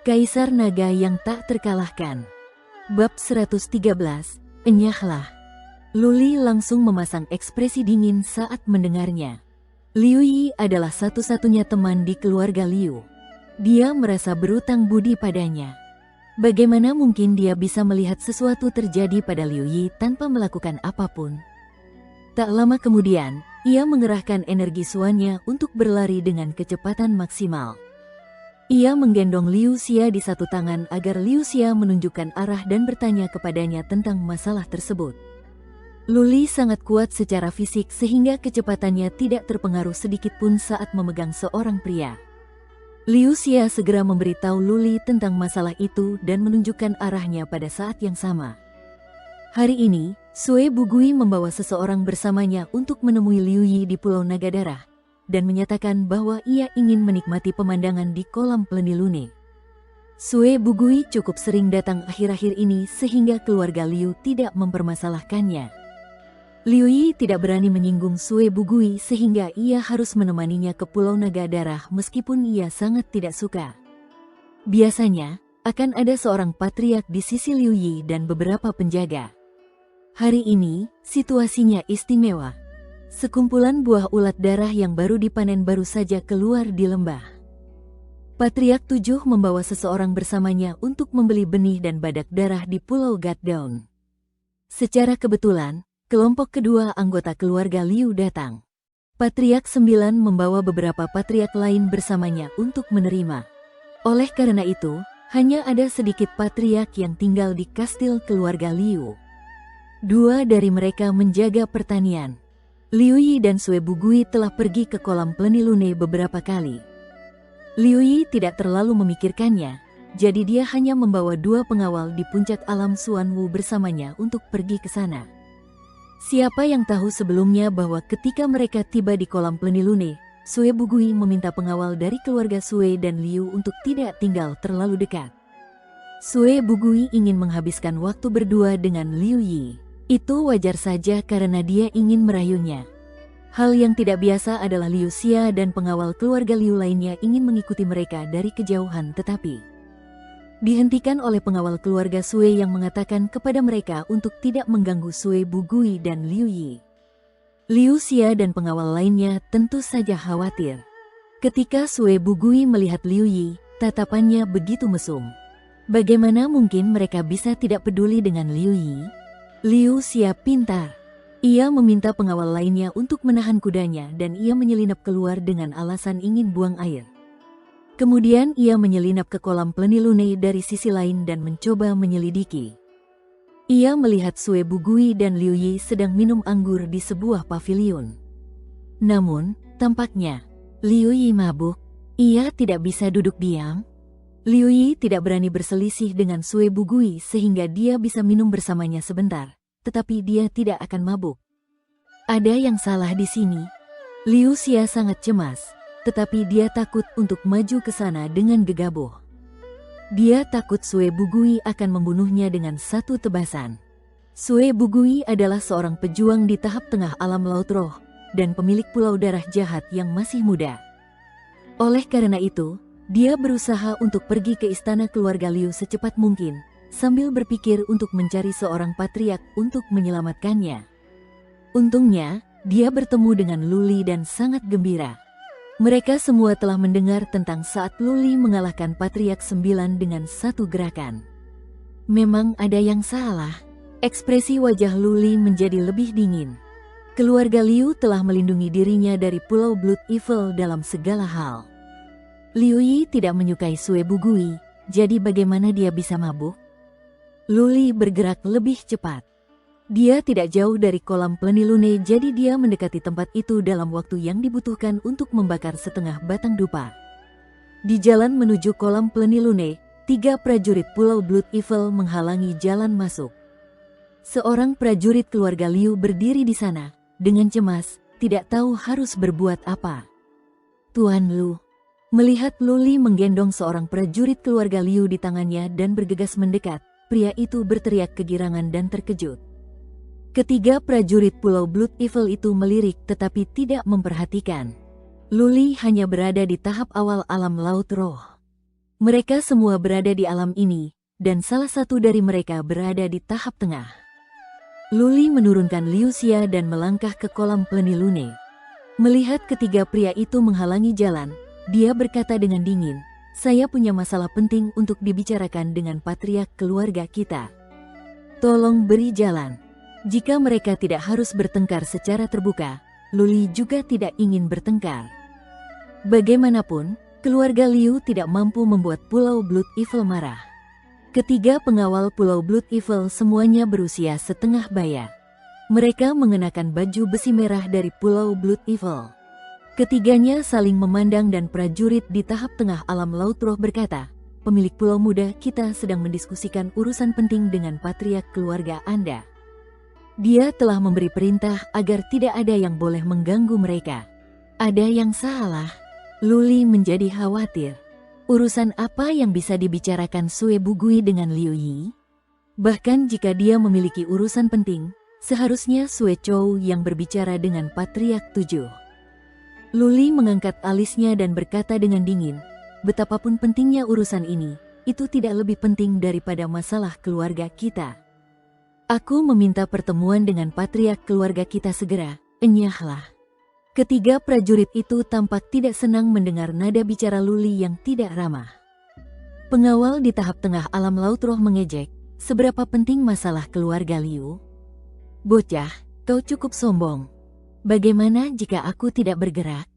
Kaisar Naga yang tak terkalahkan. Bab 113, Enyahlah. Luli langsung memasang ekspresi dingin saat mendengarnya. Liu Yi adalah satu-satunya teman di keluarga Liu. Dia merasa berutang budi padanya. Bagaimana mungkin dia bisa melihat sesuatu terjadi pada Liu Yi tanpa melakukan apapun? Tak lama kemudian, ia mengerahkan energi suannya untuk berlari dengan kecepatan maksimal. Ia menggendong Liu Xia di satu tangan agar Liu Xia menunjukkan arah dan bertanya kepadanya tentang masalah tersebut. Luli sangat kuat secara fisik sehingga kecepatannya tidak terpengaruh sedikitpun saat memegang seorang pria. Liu Xia segera memberitahu Luli tentang masalah itu dan menunjukkan arahnya pada saat yang sama. Hari ini, Sue Bugui membawa seseorang bersamanya untuk menemui Liu Yi di Pulau Naga Darah dan menyatakan bahwa ia ingin menikmati pemandangan di kolam Plenilune. Sue Bugui cukup sering datang akhir-akhir ini sehingga keluarga Liu tidak mempermasalahkannya. Liu Yi tidak berani menyinggung Sue Bugui sehingga ia harus menemaninya ke Pulau Naga Darah meskipun ia sangat tidak suka. Biasanya, akan ada seorang patriark di sisi Liu Yi dan beberapa penjaga. Hari ini, situasinya istimewa. Sekumpulan buah ulat darah yang baru dipanen baru saja keluar di lembah. Patriark 7 membawa seseorang bersamanya untuk membeli benih dan badak darah di Pulau Gatdown. Secara kebetulan, kelompok kedua anggota keluarga Liu datang. Patriark 9 membawa beberapa patriark lain bersamanya untuk menerima. Oleh karena itu, hanya ada sedikit patriark yang tinggal di kastil keluarga Liu. 2 dari mereka menjaga pertanian. Liu Yi dan Sue Bugui telah pergi ke kolam Plenilune beberapa kali. Liu Yi tidak terlalu memikirkannya, jadi dia hanya membawa 2 pengawal di puncak alam Xuanwu bersamanya untuk pergi ke sana. Siapa yang tahu sebelumnya bahwa ketika mereka tiba di kolam Plenilune, Sue Bugui meminta pengawal dari keluarga Sue dan Liu untuk tidak tinggal terlalu dekat. Sue Bugui ingin menghabiskan waktu berdua dengan Liu Yi. Itu wajar saja karena dia ingin merayunya. Hal yang tidak biasa adalah Liu Xia dan pengawal keluarga Liu lainnya ingin mengikuti mereka dari kejauhan tetapi dihentikan oleh pengawal keluarga Sue yang mengatakan kepada mereka untuk tidak mengganggu Sue Bugui dan Liu Yi. Liu Xia dan pengawal lainnya tentu saja khawatir. Ketika Sue Bugui melihat Liu Yi, tatapannya begitu mesum. Bagaimana mungkin mereka bisa tidak peduli dengan Liu Yi? Liu Xia pintar. Ia meminta pengawal lainnya untuk menahan kudanya dan ia menyelinap keluar dengan alasan ingin buang air. Kemudian ia menyelinap ke kolam Plenilune dari sisi lain dan mencoba menyelidiki. Ia melihat Sue Bugui dan Liu Yi sedang minum anggur di sebuah pavilion. Namun, tampaknya Liu Yi mabuk. Ia tidak bisa duduk diam. Liu Yi tidak berani berselisih dengan Sue Bugui sehingga dia bisa minum bersamanya sebentar, tetapi dia tidak akan mabuk. Ada yang salah di sini. Liu Xia sangat cemas, tetapi dia takut untuk maju ke sana dengan gegabah. Dia takut Sue Bugui akan membunuhnya dengan satu tebasan. Sue Bugui adalah seorang pejuang di tahap tengah alam laut roh dan pemilik pulau darah jahat yang masih muda. Oleh karena itu, dia berusaha untuk pergi ke istana keluarga Liu secepat mungkin, sambil berpikir untuk mencari seorang patriark untuk menyelamatkannya. Untungnya, dia bertemu dengan Luli dan sangat gembira. Mereka semua telah mendengar tentang saat Luli mengalahkan Patriark 9 dengan satu gerakan. Memang ada yang salah. Ekspresi wajah Luli menjadi lebih dingin. Keluarga Liu telah melindungi dirinya dari Pulau Blood Evil dalam segala hal. Liu Yi tidak menyukai Sue Bugui, jadi bagaimana dia bisa mabuk? Luli bergerak lebih cepat. Dia tidak jauh dari kolam Plenilune, jadi dia mendekati tempat itu dalam waktu yang dibutuhkan untuk membakar setengah batang dupa. Di jalan menuju kolam Plenilune, 3 prajurit Pulau Blood Evil menghalangi jalan masuk. Seorang prajurit keluarga Liu berdiri di sana, dengan cemas, tidak tahu harus berbuat apa. Tuan Lu. Melihat Luli menggendong seorang prajurit keluarga Liu di tangannya dan bergegas mendekat, pria itu berteriak kegirangan dan terkejut. Ketiga prajurit Pulau Blood Evil itu melirik tetapi tidak memperhatikan. Luli hanya berada di tahap awal alam laut roh. Mereka semua berada di alam ini, dan salah satu dari mereka berada di tahap tengah. Luli menurunkan Liu Xia dan melangkah ke kolam plenilune. Melihat ketiga pria itu menghalangi jalan, dia berkata dengan dingin, "Saya punya masalah penting untuk dibicarakan dengan patriark keluarga kita. Tolong beri jalan." Jika mereka tidak harus bertengkar secara terbuka, Luli juga tidak ingin bertengkar. Bagaimanapun, keluarga Liu tidak mampu membuat Pulau Blood Evil marah. Ketiga pengawal Pulau Blood Evil semuanya berusia setengah baya. Mereka mengenakan baju besi merah dari Pulau Blood Evil. Ketiganya saling memandang dan prajurit di tahap tengah alam laut roh berkata, "Pemilik pulau muda, kita sedang mendiskusikan urusan penting dengan patriark keluarga Anda. Dia telah memberi perintah agar tidak ada yang boleh mengganggu mereka." Ada yang salah? Luli menjadi khawatir. Urusan apa yang bisa dibicarakan Sue Bugui dengan Liu Yi? Bahkan jika dia memiliki urusan penting, seharusnya Sue Chou yang berbicara dengan Patriark 7. Luli mengangkat alisnya dan berkata dengan dingin, "Betapapun pentingnya urusan ini, itu tidak lebih penting daripada masalah keluarga kita. Aku meminta pertemuan dengan patriark keluarga kita segera, enyahlah." Ketiga prajurit itu tampak tidak senang mendengar nada bicara Luli yang tidak ramah. Pengawal di tahap tengah alam laut roh mengejek, "Seberapa penting masalah keluarga Liu? Bocah, kau cukup sombong. Bagaimana jika aku tidak bergerak?"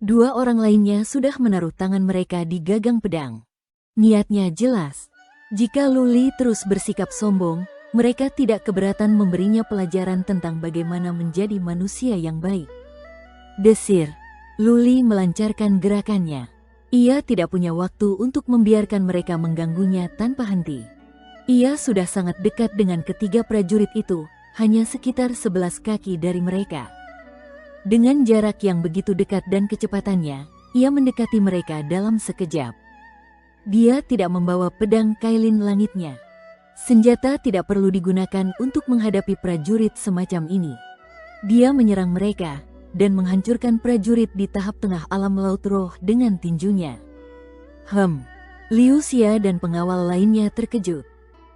Dua orang lainnya sudah menaruh tangan mereka di gagang pedang. Niatnya jelas. Jika Luli terus bersikap sombong, mereka tidak keberatan memberinya pelajaran tentang bagaimana menjadi manusia yang baik. Desir. Luli melancarkan gerakannya. Ia tidak punya waktu untuk membiarkan mereka mengganggunya tanpa henti. Ia sudah sangat dekat dengan ketiga prajurit itu, hanya sekitar 11 kaki dari mereka. Dengan jarak yang begitu dekat dan kecepatannya, ia mendekati mereka dalam sekejap. Dia tidak membawa pedang kailin langitnya. Senjata tidak perlu digunakan untuk menghadapi prajurit semacam ini. Dia menyerang mereka dan menghancurkan prajurit di tahap tengah alam laut roh dengan tinjunya. Liu Xia dan pengawal lainnya terkejut.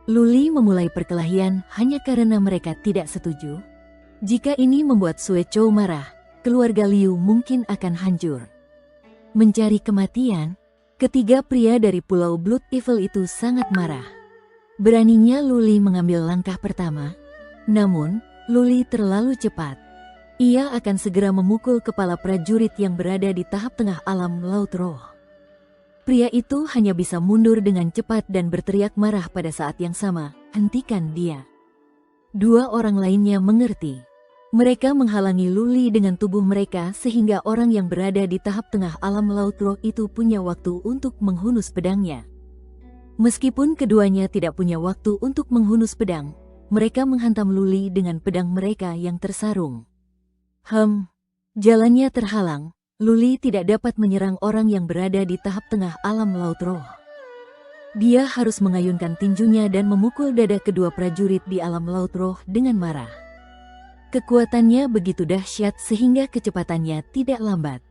Luli memulai perkelahian hanya karena mereka tidak setuju. Jika ini membuat Sue Chou marah, keluarga Liu mungkin akan hancur. Mencari kematian, ketiga pria dari Pulau Blood Evil itu sangat marah. Beraninya Luli mengambil langkah pertama, namun Luli terlalu cepat. Ia akan segera memukul kepala prajurit yang berada di tahap tengah alam laut roh. Pria itu hanya bisa mundur dengan cepat dan berteriak marah pada saat yang sama, "Hentikan dia!" Dua orang lainnya mengerti. Mereka menghalangi Luli dengan tubuh mereka sehingga orang yang berada di tahap tengah alam laut roh itu punya waktu untuk menghunus pedangnya. Meskipun keduanya tidak punya waktu untuk menghunus pedang, mereka menghantam Luli dengan pedang mereka yang tersarung. Jalannya terhalang, Luli tidak dapat menyerang orang yang berada di tahap tengah alam laut roh. Dia harus mengayunkan tinjunya dan memukul dada kedua prajurit di alam laut roh dengan marah. Kekuatannya begitu dahsyat sehingga kecepatannya tidak lambat.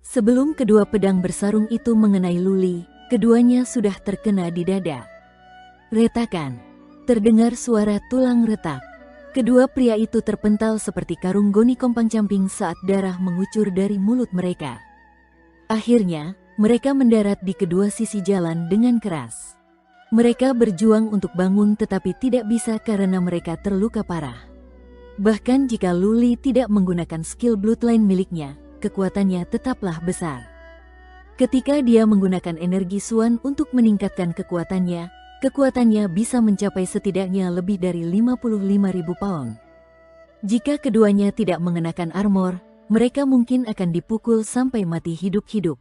Sebelum kedua pedang bersarung itu mengenai Luli, keduanya sudah terkena di dada. Retakan. Terdengar suara tulang retak. Kedua pria itu terpental seperti karung goni kompang-camping saat darah mengucur dari mulut mereka. Akhirnya, mereka mendarat di kedua sisi jalan dengan keras. Mereka berjuang untuk bangun tetapi tidak bisa karena mereka terluka parah. Bahkan jika Luli tidak menggunakan skill bloodline miliknya, kekuatannya tetaplah besar. Ketika dia menggunakan energi Suan untuk meningkatkan kekuatannya bisa mencapai setidaknya lebih dari 55.000 pound. Jika keduanya tidak mengenakan armor, mereka mungkin akan dipukul sampai mati hidup-hidup.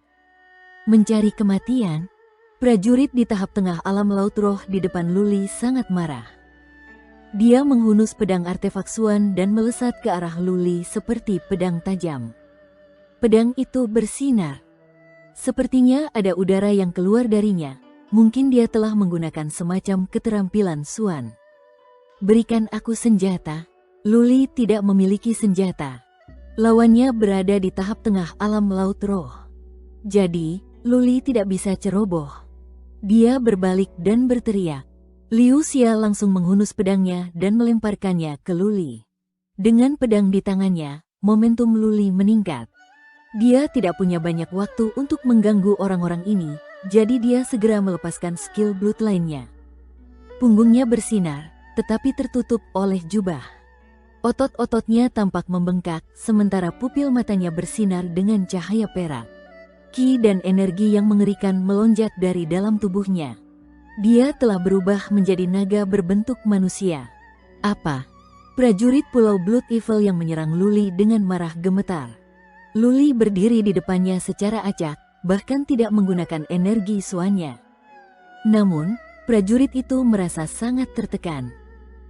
Mencari kematian, prajurit di tahap tengah alam laut roh di depan Luli sangat marah. Dia menghunus pedang artefak Suan dan melesat ke arah Luli seperti pedang tajam. Pedang itu bersinar. Sepertinya ada udara yang keluar darinya. Mungkin dia telah menggunakan semacam keterampilan Suan. "Berikan aku senjata." Luli tidak memiliki senjata. Lawannya berada di tahap tengah alam laut roh. Jadi, Luli tidak bisa ceroboh. Dia berbalik dan berteriak. Liu Xia langsung menghunus pedangnya dan melemparkannya ke Luli. Dengan pedang di tangannya, momentum Luli meningkat. Dia tidak punya banyak waktu untuk mengganggu orang-orang ini, jadi dia segera melepaskan skill bloodline-nya. Punggungnya bersinar, tetapi tertutup oleh jubah. Otot-ototnya tampak membengkak, sementara pupil matanya bersinar dengan cahaya perak. Ki dan energi yang mengerikan melonjak dari dalam tubuhnya. Dia telah berubah menjadi naga berbentuk manusia. Apa? Prajurit Pulau Blood Evil yang menyerang Luli dengan marah gemetar. Luli berdiri di depannya secara acak, bahkan tidak menggunakan energi suannya. Namun, prajurit itu merasa sangat tertekan.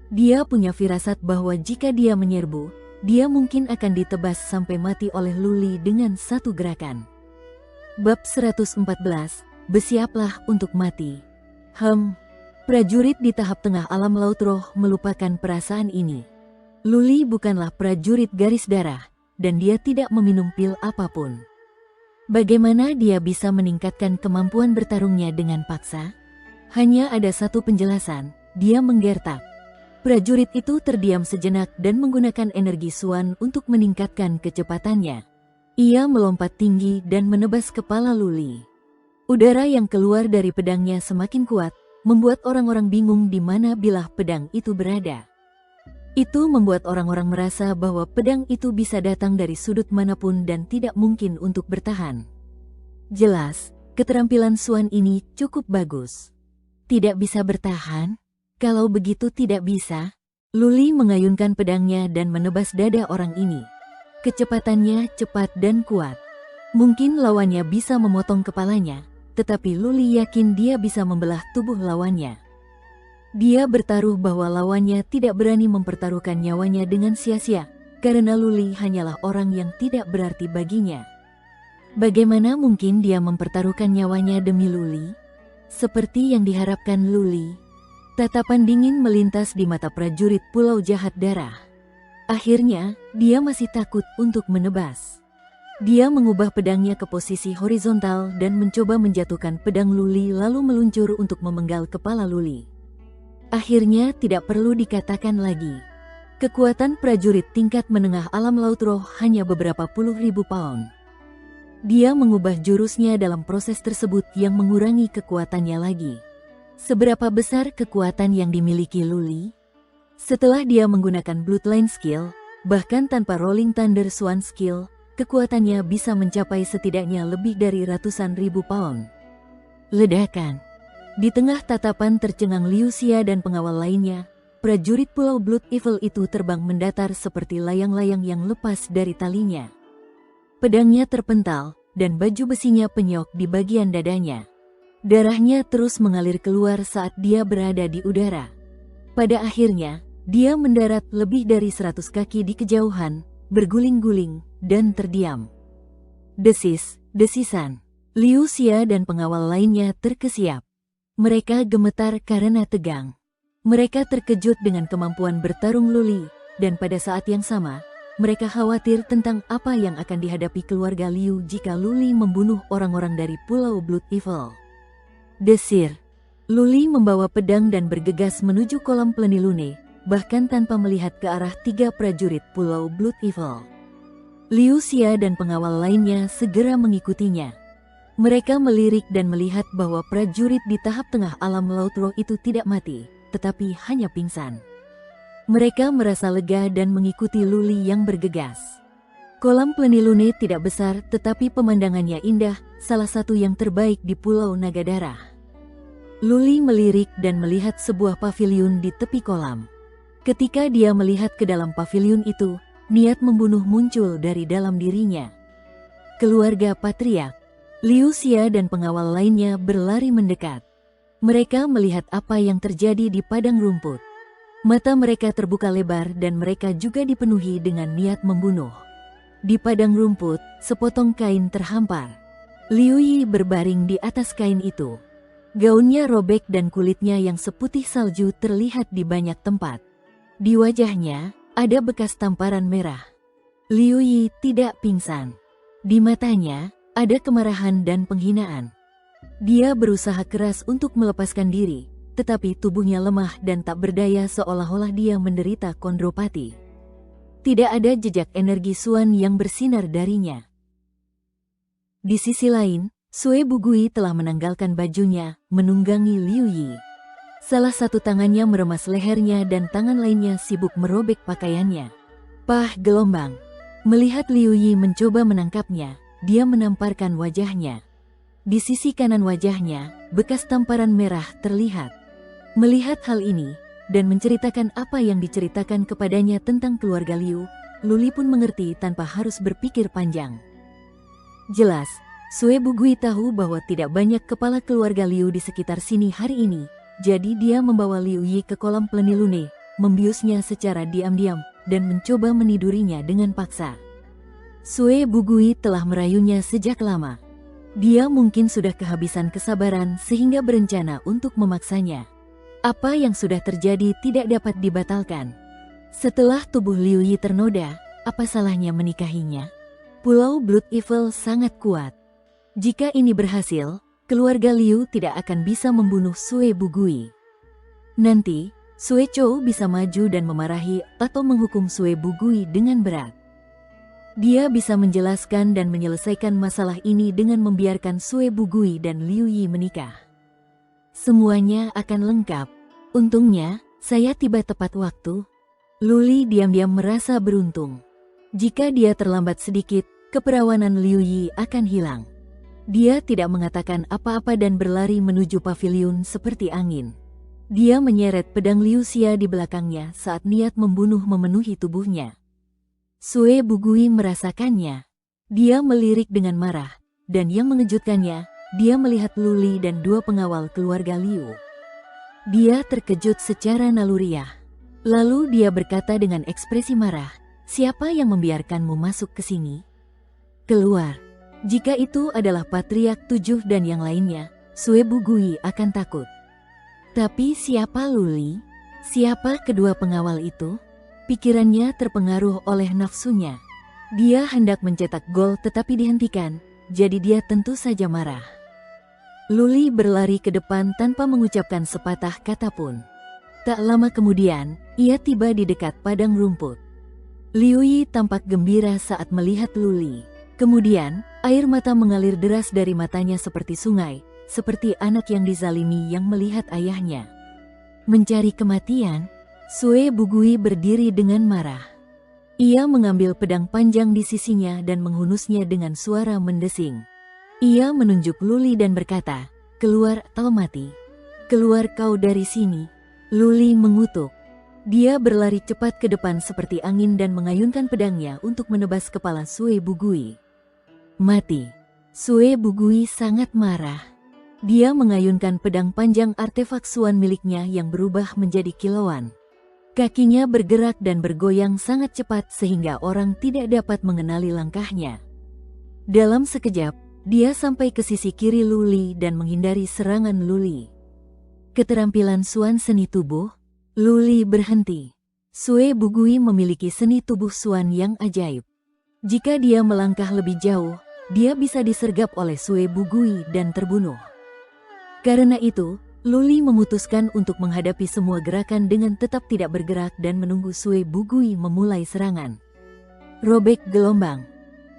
Dia punya firasat bahwa jika dia menyerbu, dia mungkin akan ditebas sampai mati oleh Luli dengan satu gerakan. Bab 114, Bersiaplah untuk mati. Prajurit di tahap tengah alam laut roh melupakan perasaan ini. Luli bukanlah prajurit garis darah, dan dia tidak meminum pil apapun. Bagaimana dia bisa meningkatkan kemampuan bertarungnya dengan paksa? Hanya ada satu penjelasan, dia menggertak. Prajurit itu terdiam sejenak dan menggunakan energi suan untuk meningkatkan kecepatannya. Ia melompat tinggi dan menebas kepala Luli. Udara yang keluar dari pedangnya semakin kuat, membuat orang-orang bingung di mana bilah pedang itu berada. Itu membuat orang-orang merasa bahwa pedang itu bisa datang dari sudut manapun dan tidak mungkin untuk bertahan. Jelas, keterampilan suan ini cukup bagus. Tidak bisa bertahan? Kalau begitu tidak bisa. Luli mengayunkan pedangnya dan menebas dada orang ini. Kecepatannya cepat dan kuat. Mungkin lawannya bisa memotong kepalanya, tetapi Luli yakin dia bisa membelah tubuh lawannya. Dia bertaruh bahwa lawannya tidak berani mempertaruhkan nyawanya dengan sia-sia, karena Luli hanyalah orang yang tidak berarti baginya. Bagaimana mungkin dia mempertaruhkan nyawanya demi Luli? Seperti yang diharapkan Luli. Tatapan dingin melintas di mata prajurit Pulau Jahat Darah. Akhirnya, dia masih takut untuk menebas. Dia mengubah pedangnya ke posisi horizontal dan mencoba menjatuhkan pedang Luli lalu meluncur untuk memenggal kepala Luli. Akhirnya tidak perlu dikatakan lagi. Kekuatan prajurit tingkat menengah alam laut roh hanya beberapa puluh ribu pound. Dia mengubah jurusnya dalam proses tersebut yang mengurangi kekuatannya lagi. Seberapa besar kekuatan yang dimiliki Luli? Setelah dia menggunakan Bloodline skill, bahkan tanpa Rolling Thunder Swan skill, kekuatannya bisa mencapai setidaknya lebih dari ratusan ribu pound. Ledakan. Di tengah tatapan tercengang Liu Xia dan pengawal lainnya, prajurit Pulau Blood Evil itu terbang mendatar seperti layang-layang yang lepas dari talinya. Pedangnya terpental, dan baju besinya penyok di bagian dadanya. Darahnya terus mengalir keluar saat dia berada di udara. Pada akhirnya, dia mendarat lebih dari 100 kaki di kejauhan, berguling-guling, dan terdiam. Desisan. Liu Xia dan pengawal lainnya terkesiap. Mereka gemetar karena tegang. Mereka terkejut dengan kemampuan bertarung Luli, dan pada saat yang sama, mereka khawatir tentang apa yang akan dihadapi keluarga Liu jika Luli membunuh orang-orang dari Pulau Blood Evil. Desir. Luli membawa pedang dan bergegas menuju kolam Plenilune, bahkan tanpa melihat ke arah 3 prajurit Pulau Blood Evil. Liu Xia dan pengawal lainnya segera mengikutinya. Mereka melirik dan melihat bahwa prajurit di tahap tengah alam laut roh itu tidak mati, tetapi hanya pingsan. Mereka merasa lega dan mengikuti Luli yang bergegas. Kolam Plenilune tidak besar tetapi pemandangannya indah, salah satu yang terbaik di Pulau Naga Darah. Luli melirik dan melihat sebuah paviliun di tepi kolam. Ketika dia melihat ke dalam paviliun itu, niat membunuh muncul dari dalam dirinya. Keluarga Patriark, Liu Xia dan pengawal lainnya berlari mendekat. Mereka melihat apa yang terjadi di padang rumput. Mata mereka terbuka lebar dan mereka juga dipenuhi dengan niat membunuh. Di padang rumput, sepotong kain terhampar. Liu Yi berbaring di atas kain itu. Gaunnya robek dan kulitnya yang seputih salju terlihat di banyak tempat. Di wajahnya, ada bekas tamparan merah. Liu Yi tidak pingsan. Di matanya, ada kemarahan dan penghinaan. Dia berusaha keras untuk melepaskan diri, tetapi tubuhnya lemah dan tak berdaya seolah-olah dia menderita kondropati. Tidak ada jejak energi Suan yang bersinar darinya. Di sisi lain, Sue Bugui telah menanggalkan bajunya, menunggangi Liu Yi. Salah satu tangannya meremas lehernya dan tangan lainnya sibuk merobek pakaiannya. Pah gelombang. Melihat Liu Yi mencoba menangkapnya, dia menamparkan wajahnya. Di sisi kanan wajahnya, bekas tamparan merah terlihat. Melihat hal ini, dan menceritakan apa yang diceritakan kepadanya tentang keluarga Liu, Luli pun mengerti tanpa harus berpikir panjang. Jelas, Sue Bugui tahu bahwa tidak banyak kepala keluarga Liu di sekitar sini hari ini, jadi dia membawa Liu Yi ke kolam plenilune, membiusnya secara diam-diam, dan mencoba menidurinya dengan paksa. Sue Bugui telah merayunya sejak lama. Dia mungkin sudah kehabisan kesabaran sehingga berencana untuk memaksanya. Apa yang sudah terjadi tidak dapat dibatalkan. Setelah tubuh Liu Yi ternoda, apa salahnya menikahinya? Pulau Blood Evil sangat kuat. Jika ini berhasil, keluarga Liu tidak akan bisa membunuh Sue Bugui. Nanti, Sue Chou bisa maju dan memarahi atau menghukum Sue Bugui dengan berat. Dia bisa menjelaskan dan menyelesaikan masalah ini dengan membiarkan Sue Bugui dan Liu Yi menikah. Semuanya akan lengkap. Untungnya, saya tiba tepat waktu. Luli diam-diam merasa beruntung. Jika dia terlambat sedikit, keperawanan Liu Yi akan hilang. Dia tidak mengatakan apa-apa dan berlari menuju paviliun seperti angin. Dia menyeret pedang Liu Xia di belakangnya saat niat membunuh memenuhi tubuhnya. Sue Bugui merasakannya. Dia melirik dengan marah, dan yang mengejutkannya, dia melihat Luli dan dua pengawal keluarga Liu. Dia terkejut secara naluriah. Lalu dia berkata dengan ekspresi marah, "Siapa yang membiarkanmu masuk ke sini? Keluar." Jika itu adalah Patriark 7 dan yang lainnya, Sue Bugui akan takut. Tapi siapa Luli? Siapa kedua pengawal itu? Pikirannya terpengaruh oleh nafsunya. Dia hendak mencetak gol tetapi dihentikan, jadi dia tentu saja marah. Luli berlari ke depan tanpa mengucapkan sepatah kata pun. Tak lama kemudian, ia tiba di dekat padang rumput. Liu Yi tampak gembira saat melihat Luli. Kemudian, air mata mengalir deras dari matanya seperti sungai, seperti anak yang dizalimi yang melihat ayahnya. Mencari kematian? Sue Bugui berdiri dengan marah. Ia mengambil pedang panjang di sisinya dan menghunusnya dengan suara mendesing. Ia menunjuk Luli dan berkata, "Keluar atau mati. Keluar kau dari sini." Luli mengutuk. Dia berlari cepat ke depan seperti angin dan mengayunkan pedangnya untuk menebas kepala Sue Bugui. Mati. Sue Bugui sangat marah. Dia mengayunkan pedang panjang artefak Suan miliknya yang berubah menjadi kilauan. Kakinya bergerak dan bergoyang sangat cepat sehingga orang tidak dapat mengenali langkahnya. Dalam sekejap, dia sampai ke sisi kiri Luli dan menghindari serangan Luli. Keterampilan Suan seni tubuh, Luli berhenti. Sue Bugui memiliki seni tubuh Suan yang ajaib. Jika dia melangkah lebih jauh, dia bisa disergap oleh Sue Bugui dan terbunuh. Karena itu, Luli memutuskan untuk menghadapi semua gerakan dengan tetap tidak bergerak dan menunggu Sue Bugui memulai serangan. Robek gelombang.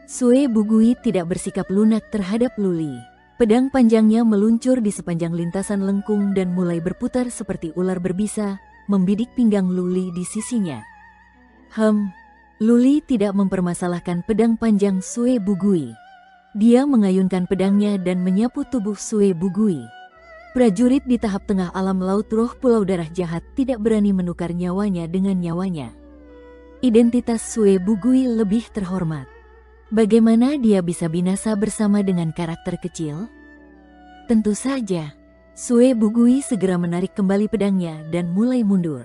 Sue Bugui tidak bersikap lunak terhadap Luli. Pedang panjangnya meluncur di sepanjang lintasan lengkung dan mulai berputar seperti ular berbisa, membidik pinggang Luli di sisinya. Luli tidak mempermasalahkan pedang panjang Sue Bugui. Dia mengayunkan pedangnya dan menyapu tubuh Sue Bugui. Prajurit di tahap tengah alam laut roh Pulau Darah Jahat tidak berani menukar nyawanya dengan nyawanya. Identitas Sue Bugui lebih terhormat. Bagaimana dia bisa binasa bersama dengan karakter kecil? Tentu saja, Sue Bugui segera menarik kembali pedangnya dan mulai mundur.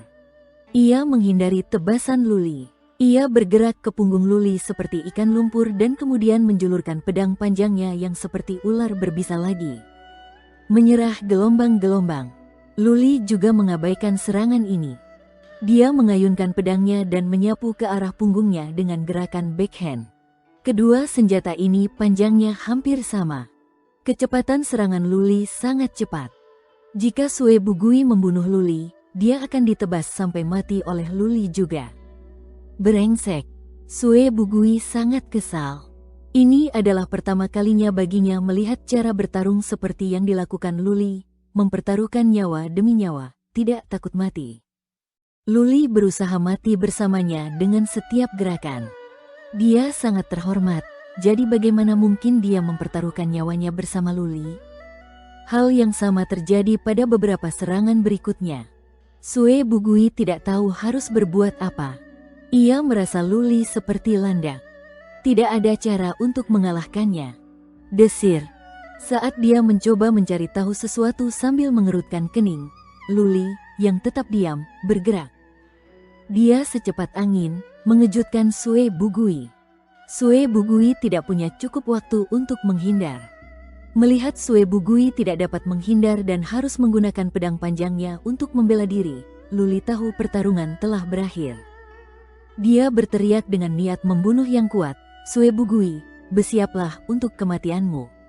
Ia menghindari tebasan Luli. Ia bergerak ke punggung Luli seperti ikan lumpur dan kemudian menjulurkan pedang panjangnya yang seperti ular berbisa lagi. Menyerah gelombang-gelombang. Luli juga mengabaikan serangan ini. Dia mengayunkan pedangnya dan menyapu ke arah punggungnya dengan gerakan backhand. Kedua senjata ini panjangnya hampir sama. Kecepatan serangan Luli sangat cepat. Jika Sue Bugui membunuh Luli, dia akan ditebas sampai mati oleh Luli juga. Brengsek. Sue Bugui sangat kesal. Ini adalah pertama kalinya baginya melihat cara bertarung seperti yang dilakukan Luli, mempertaruhkan nyawa demi nyawa, tidak takut mati. Luli berusaha mati bersamanya dengan setiap gerakan. Dia sangat terhormat. Jadi bagaimana mungkin dia mempertaruhkan nyawanya bersama Luli? Hal yang sama terjadi pada beberapa serangan berikutnya. Sue Bugui tidak tahu harus berbuat apa. Ia merasa Luli seperti landak. Tidak ada cara untuk mengalahkannya. Desir. Saat dia mencoba mencari tahu sesuatu sambil mengerutkan kening, Luli, yang tetap diam, bergerak. Dia secepat angin, mengejutkan Sue Bugui. Sue Bugui tidak punya cukup waktu untuk menghindar. Melihat Sue Bugui tidak dapat menghindar dan harus menggunakan pedang panjangnya untuk membela diri, Luli tahu pertarungan telah berakhir. Dia berteriak dengan niat membunuh yang kuat, "Sue Bugui, bersiaplah untuk kematianmu."